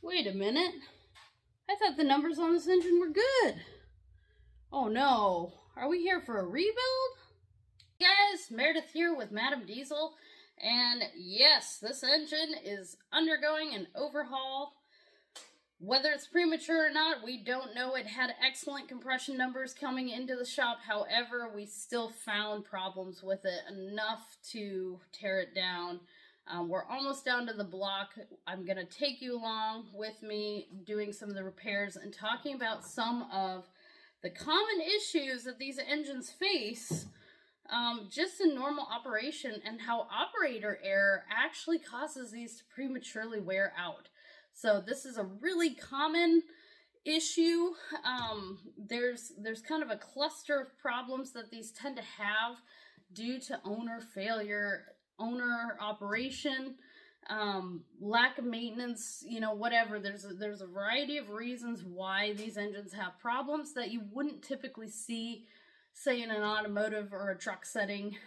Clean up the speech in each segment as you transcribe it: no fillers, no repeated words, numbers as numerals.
Wait a minute. I thought the numbers on this engine were good. Oh no. Are we here for a rebuild? Hey guys, Meredith here with Madam Diesel. And yes, this engine is undergoing an overhaul. Whether it's premature or not, we don't know. It had excellent compression numbers coming into the shop. However, we still found problems with it, enough to tear it down. We're almost down to the block. I'm going to take you along with me doing some of the repairs and talking about some of the common issues that these engines face just in normal operation, and how operator error actually causes these to prematurely wear out. So this is a really common issue. There's kind of a cluster of problems that these tend to have due to owner failure, owner operation, lack of maintenance, you know, whatever. There's a variety of reasons why these engines have problems that you wouldn't typically see, say, in an automotive or a truck setting.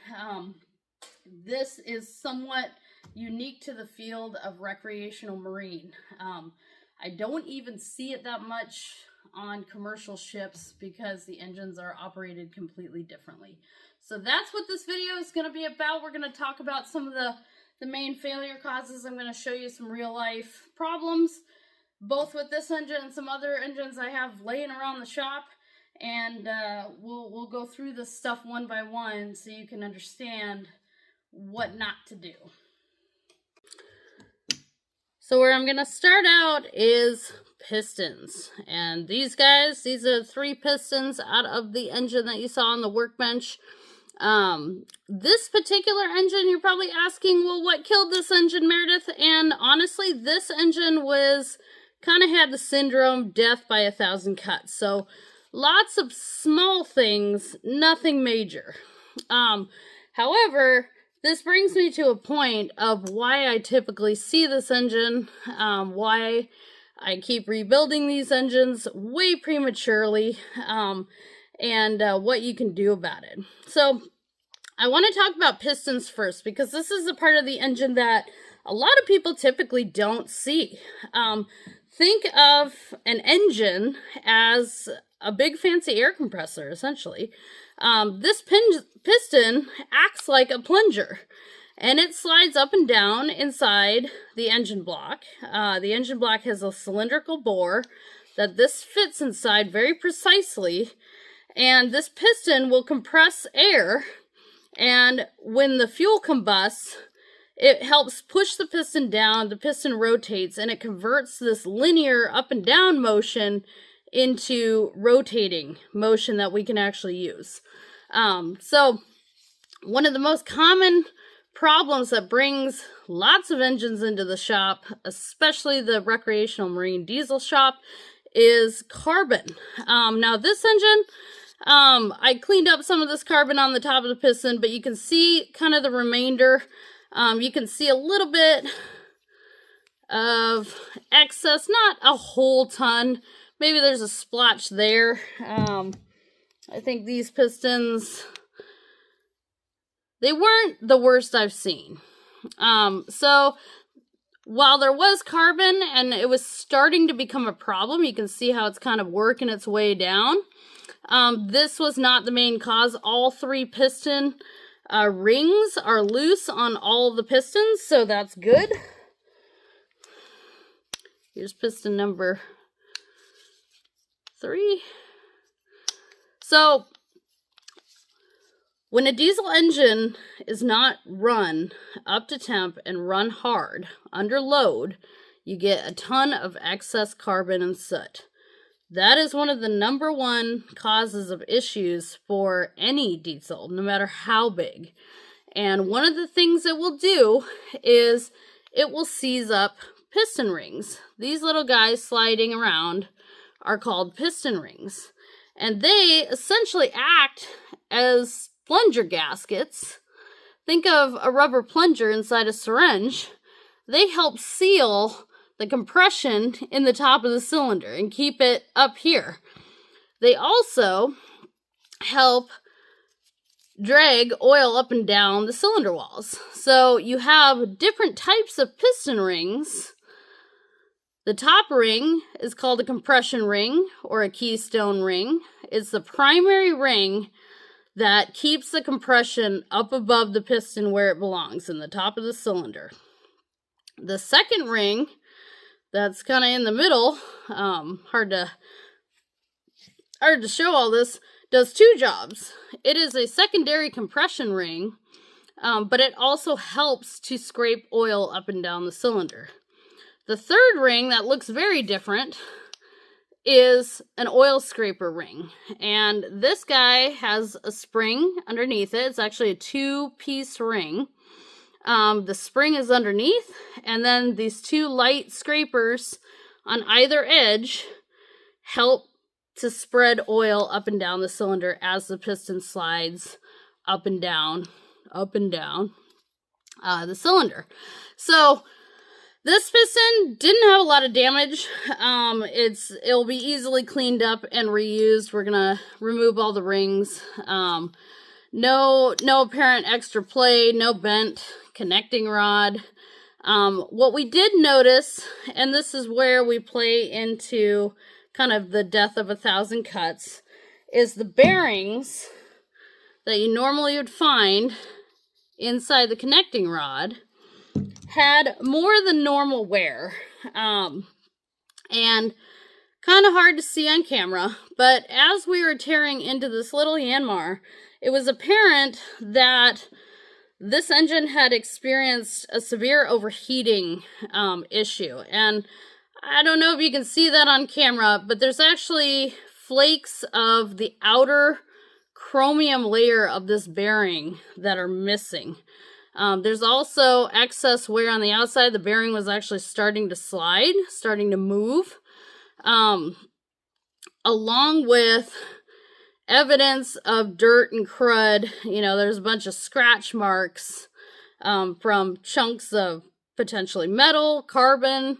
This is somewhat unique to the field of recreational marine. I don't even see it that much on commercial ships because the engines are operated completely differently. So that's what this video is going to be about. We're going to talk about some of the main failure causes. I'm going to show you some real life problems, both with this engine and some other engines I have laying around the shop. And we'll go through this stuff one by one so you can understand what not to do. So where I'm going to start out is pistons. And these guys, these are 3 pistons out of the engine that you saw on the workbench. This particular engine, you're probably asking, well, what killed this engine, Meredith? And honestly, this engine was kind of had the syndrome, death by 1,000 cuts. So lots of small things, nothing major. However, this brings me to a point of why I typically see this engine, why I keep rebuilding these engines way prematurely, and what you can do about it. So I want to talk about pistons first, because this is a part of the engine that a lot of people typically don't see. Think of an engine as a big fancy air compressor, essentially. This piston acts like a plunger, and it slides up and down inside the engine block. The engine block has a cylindrical bore that this fits inside very precisely, and this piston will compress air, and when the fuel combusts, it helps push the piston down, the piston rotates, and it converts this linear up and down motion into rotating motion that we can actually use. So one of the most common problems that brings lots of engines into the shop, especially the recreational marine diesel shop, is carbon. Now this engine, I cleaned up some of this carbon on the top of the piston, but you can see kind of the remainder. You can see a little bit of excess, not a whole ton. Maybe there's a splotch there. I think these pistons, they weren't the worst I've seen. So while there was carbon and it was starting to become a problem, you can see how it's kind of working its way down. This was not the main cause. All 3 piston rings are loose on all of the pistons, so that's good. Here's piston number 3. So when a diesel engine is not run up to temp and run hard under load, you get a ton of excess carbon and soot. That is one of the #1 causes of issues for any diesel, no matter how big. And one of the things it will do is it will seize up piston rings. These little guys sliding around are called piston rings. And they essentially act as plunger gaskets. Think of a rubber plunger inside a syringe. They help seal the compression in the top of the cylinder and keep it up here. They also help drag oil up and down the cylinder walls. So you have different types of piston rings The top ring is called a compression ring or a keystone ring. It's the primary ring that keeps the compression up above the piston where it belongs, in the top of the cylinder. The second ring, that's kind of in the middle, hard to show all this, does two jobs. It is a secondary compression ring, but it also helps to scrape oil up and down the cylinder. The third ring, that looks very different, is an oil scraper ring. And this guy has a spring underneath it. It's actually a two-piece ring. The spring is underneath, and then these two light scrapers on either edge help to spread oil up and down the cylinder as the piston slides up and down the cylinder. So this piston didn't have a lot of damage. It'll be easily cleaned up and reused. We're gonna remove all the rings. No apparent extra play, no bent connecting rod. What we did notice, and this is where we play into kind of the death of 1,000 cuts, is the bearings that you normally would find inside the connecting rod had more than normal wear, and kind of hard to see on camera, but as we were tearing into this little Yanmar, it was apparent that this engine had experienced a severe overheating issue. And I don't know if you can see that on camera, but there's actually flakes of the outer chromium layer of this bearing that are missing. There's also excess wear on the outside. The bearing was actually starting to slide, starting to move, along with evidence of dirt and crud. You know, there's a bunch of scratch marks from chunks of potentially metal, carbon,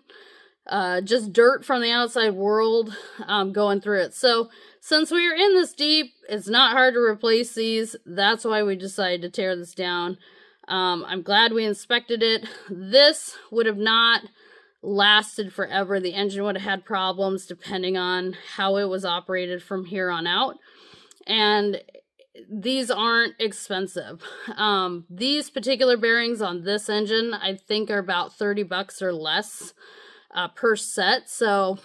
just dirt from the outside world going through it. So since we are in this deep, it's not hard to replace these. That's why we decided to tear this down. I'm glad we inspected it. This would have not lasted forever. The engine would have had problems depending on how it was operated from here on out. And these aren't expensive. These particular bearings on this engine, I think, are about $30 or less per set. So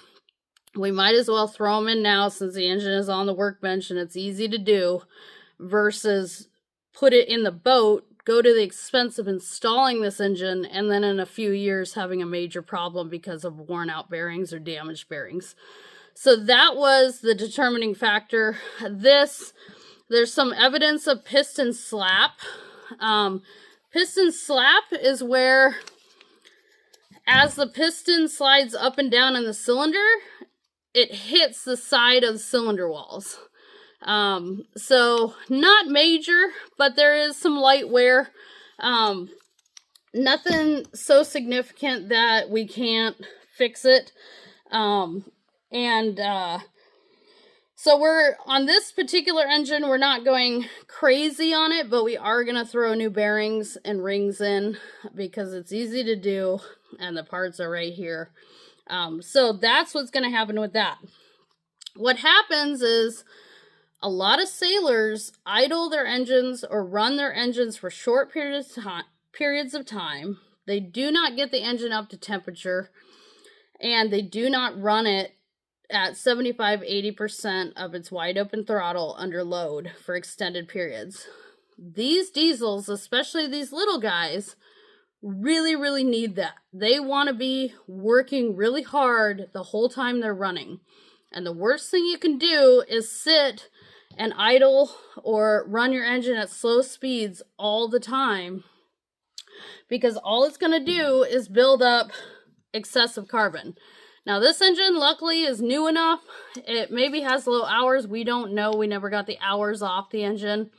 we might as well throw them in now since the engine is on the workbench and it's easy to do, versus put it in the boat, go to the expense of installing this engine, and then in a few years having a major problem because of worn out bearings or damaged bearings. So that was the determining factor. There's some evidence of piston slap. Piston slap is where, as the piston slides up and down in the cylinder, it hits the side of the cylinder walls. So not major, but there is some light wear. Nothing so significant that we can't fix it. So we're on this particular engine, we're not going crazy on it, but we are going to throw new bearings and rings in because it's easy to do and the parts are right here. So that's what's going to happen with that. What happens is a lot of sailors idle their engines or run their engines for short periods of time. They do not get the engine up to temperature, and they do not run it at 75-80% of its wide open throttle under load for extended periods. These diesels, especially these little guys, really need that. They want to be working really hard the whole time they're running. And the worst thing you can do is sit and idle or run your engine at slow speeds all the time, because all it's going to do is build up excessive carbon. Now this engine luckily is new enough. It maybe has low hours. We don't know. We never got the hours off the engine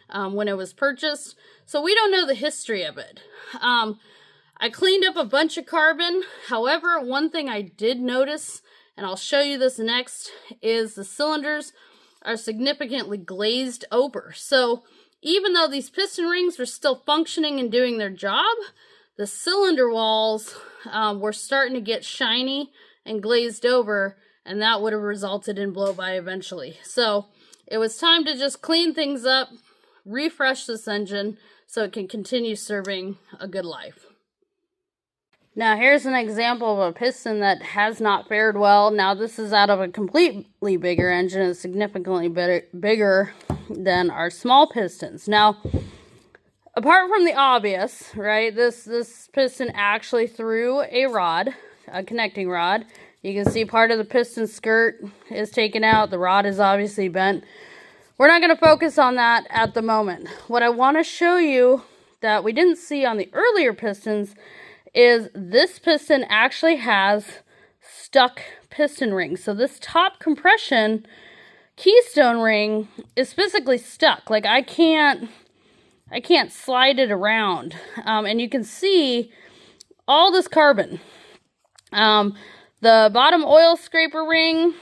when it was purchased. So we don't know the history of it. I cleaned up a bunch of carbon. However, one thing I did notice, and I'll show you this next, is the cylinders are significantly glazed over. So even though these piston rings were still functioning and doing their job, the cylinder walls were starting to get shiny and glazed over, and that would have resulted in blow-by eventually. So it was time to just clean things up, refresh this engine so it can continue serving a good life. Now here's an example of a piston that has not fared well. Now this is out of a completely bigger engine. It's significantly bigger than our small pistons. Now, apart from the obvious, right, this piston actually threw a rod, a connecting rod. You can see part of the piston skirt is taken out. The rod is obviously bent. We're not going to focus on that at the moment. What I want to show you that we didn't see on the earlier pistons is this piston actually has stuck piston rings. So this top compression keystone ring is physically stuck. Like I can't slide it around. And you can see all this carbon. The bottom oil scraper ring,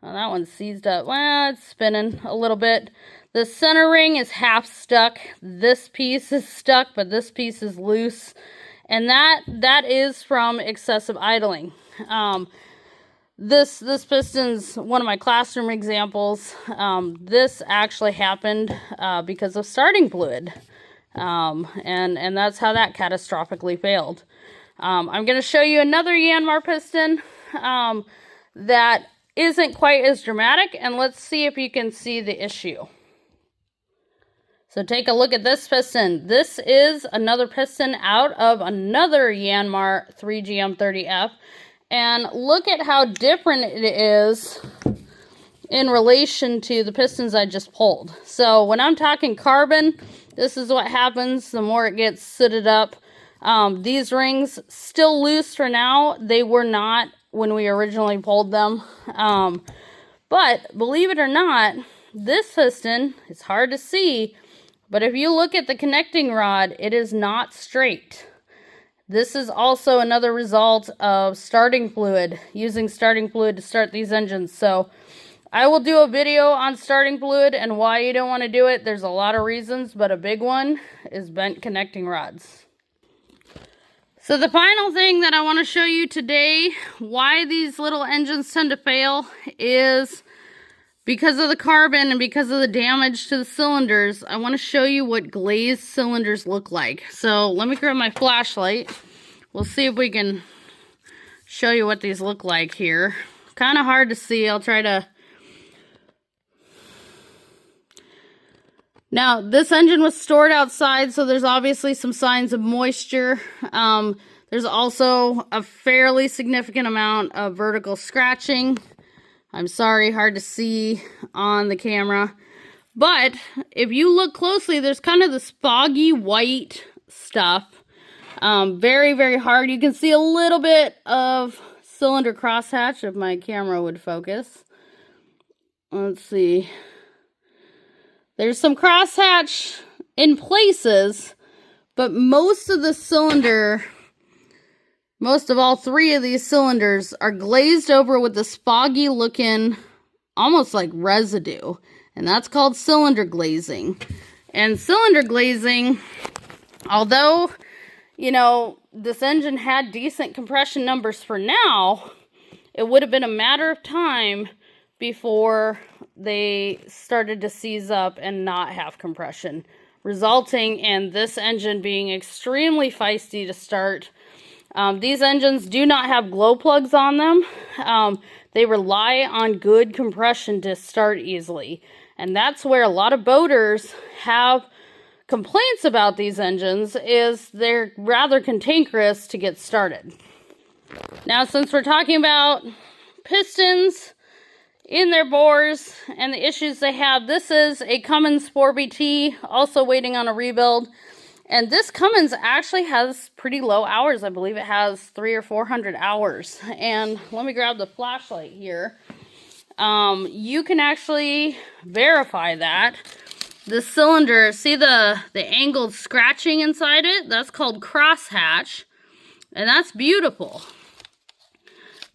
well, that one's seized up. Well, it's spinning a little bit. The center ring is half stuck. This piece is stuck, but this piece is loose. And that is from excessive idling. This piston's one of my classroom examples. This actually happened because of starting fluid. And that's how that catastrophically failed. I'm going to show you another Yanmar piston that isn't quite as dramatic, and let's see if you can see the issue. So take a look at this piston. This is another piston out of another Yanmar 3GM30F, and look at how different it is in relation to the pistons I just pulled. So when I'm talking carbon, this is what happens the more it gets sooted up. These rings still loose for now. They were not when we originally pulled them. But believe it or not, this piston is hard to see, but if you look at the connecting rod, it is not straight. This is also another result of starting fluid, using starting fluid to start these engines. So I will do a video on starting fluid and why you don't want to do it. There's a lot of reasons, but a big one is bent connecting rods. So the final thing that I want to show you today, why these little engines tend to fail, is because of the carbon and because of the damage to the cylinders. I want to show you what glazed cylinders look like. So let me grab my flashlight. We'll see if we can show you what these look like here. Kind of hard to see. I'll try to... Now, this engine was stored outside, so there's obviously some signs of moisture. There's also a fairly significant amount of vertical scratching. I'm sorry, hard to see on the camera. But if you look closely, there's kind of this foggy white stuff. Very, very hard. You can see a little bit of cylinder crosshatch if my camera would focus. Let's see. There's some crosshatch in places, but most of the cylinder, most of all three of these cylinders are glazed over with this foggy looking, almost like residue. And that's called cylinder glazing. And cylinder glazing, although, you know, this engine had decent compression numbers for now, it would have been a matter of time before they started to seize up and not have compression, resulting in this engine being extremely feisty to start. These engines do not have glow plugs on them. They rely on good compression to start easily. And that's where a lot of boaters have complaints about these engines, is they're rather cantankerous to get started. Now, since we're talking about pistons in their bores and the issues they have, this is a Cummins 4BT, also waiting on a rebuild. And this Cummins actually has pretty low hours. I believe it has 300 or 400 hours. And let me grab the flashlight here. You can actually verify that. The cylinder, see the angled scratching inside it? That's called crosshatch. And that's beautiful.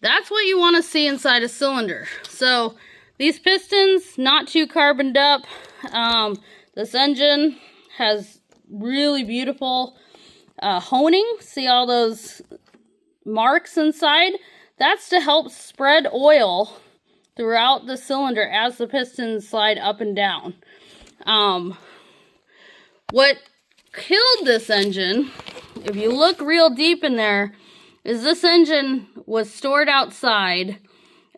That's what you want to see inside a cylinder. So these pistons, not too carboned up. This engine has really beautiful honing. See all those marks inside, that's to help spread oil throughout the cylinder as the pistons slide up and down. What killed this engine, if you look real deep in there, is this engine was stored outside,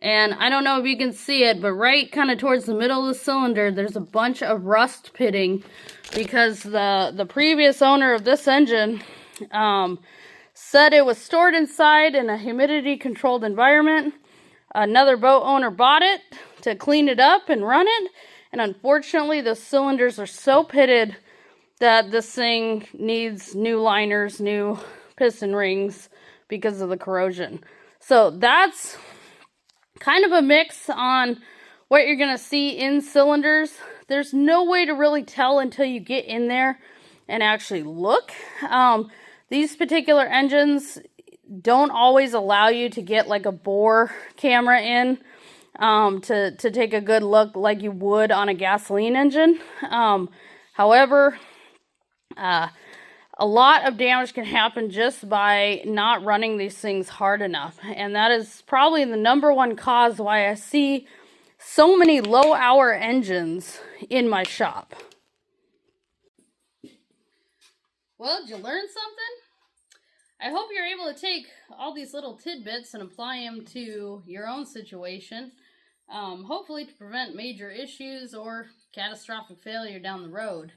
and I don't know if you can see it, but right kind of towards the middle of the cylinder, there's a bunch of rust pitting because the previous owner of this engine said it was stored inside in a humidity controlled environment. Another boat owner bought it to clean it up and run it, and unfortunately the cylinders are so pitted that this thing needs new liners, new piston rings because of the corrosion. So that's kind of a mix on what you're going to see in cylinders. There's no way to really tell until you get in there and actually look. These particular engines don't always allow you to get like a bore camera in to take a good look like you would on a gasoline engine. However, a lot of damage can happen just by not running these things hard enough. And that is probably the #1 cause why I see so many low-hour engines in my shop. Well, did you learn something? I hope you're able to take all these little tidbits and apply them to your own situation. Hopefully to prevent major issues or catastrophic failure down the road.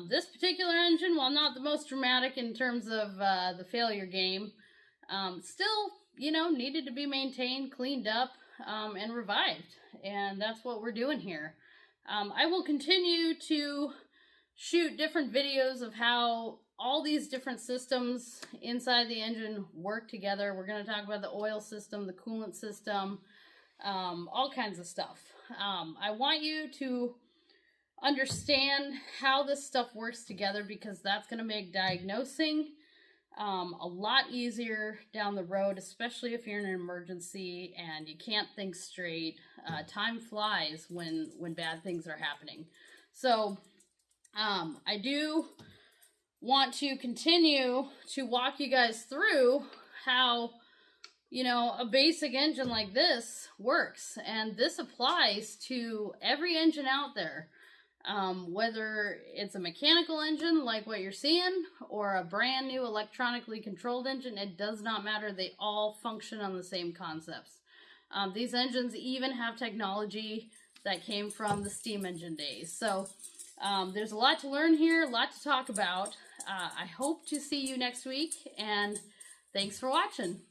This particular engine, while not the most dramatic in terms of the failure game, still, you know, needed to be maintained, cleaned up, and revived. And that's what we're doing here. I will continue to shoot different videos of how all these different systems inside the engine work together. We're going to talk about the oil system, the coolant system, all kinds of stuff. I want you to understand how this stuff works together because that's going to make diagnosing a lot easier down the road, especially if you're in an emergency and you can't think straight. Time flies when bad things are happening. So I do want to continue to walk you guys through how, you know, a basic engine like this works. And this applies to every engine out there. Whether it's a mechanical engine like what you're seeing or a brand new electronically controlled engine, it does not matter. They all function on the same concepts. These engines even have technology that came from the steam engine days. So there's a lot to learn here, a lot to talk about. I hope to see you next week, and thanks for watching.